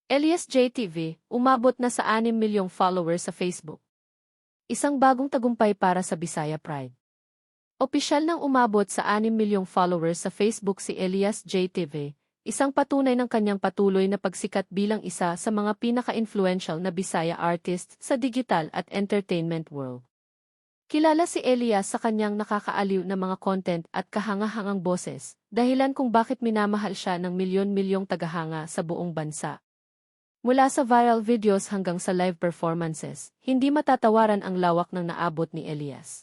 Elias JTV, umabot na sa 6 milyong followers sa Facebook. Isang bagong tagumpay para sa Bisaya Pride. Opisyal nang umabot sa 6 milyong followers sa Facebook si Elias JTV, isang patunay ng kanyang patuloy na pagsikat bilang isa sa mga pinaka-influential na Bisaya artist sa digital at entertainment world. Kilala si Elias sa kanyang nakakaaliw na mga content at kahangahangang boses, dahilan kung bakit minamahal siya ng milyon-milyong tagahanga sa buong bansa. Mula sa viral videos hanggang sa live performances, hindi matatawaran ang lawak ng naabot ni Elias.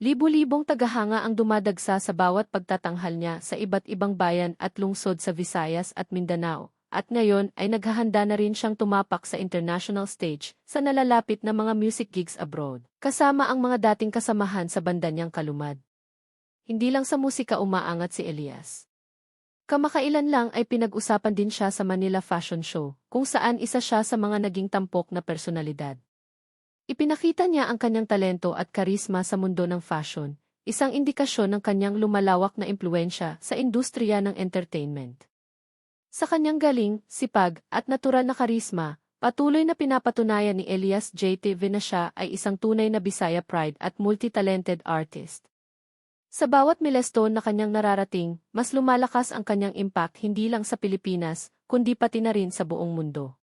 Libu-libong tagahanga ang dumadagsa sa bawat pagtatanghal niya sa iba't ibang bayan at lungsod sa Visayas at Mindanao, at ngayon ay naghahanda na rin siyang tumapak sa international stage sa nalalapit na mga music gigs abroad, kasama ang mga dating kasamahan sa banda niyang kalumad. Hindi lang sa musika umaangat si Elias. Kamakailan lang ay pinag-usapan din siya sa Manila Fashion Show, kung saan isa siya sa mga naging tampok na personalidad. Ipinakita niya ang kanyang talento at karisma sa mundo ng fashion, isang indikasyon ng kanyang lumalawak na impluwensya sa industriya ng entertainment. Sa kanyang galing, sipag, at natural na karisma, patuloy na pinapatunayan ni Elias JTV na siya ay isang tunay na Bisaya Pride at multi-talented artist. Sa bawat milestone na kanyang nararating, mas lumalakas ang kanyang impact hindi lang sa Pilipinas, kundi pati na rin sa buong mundo.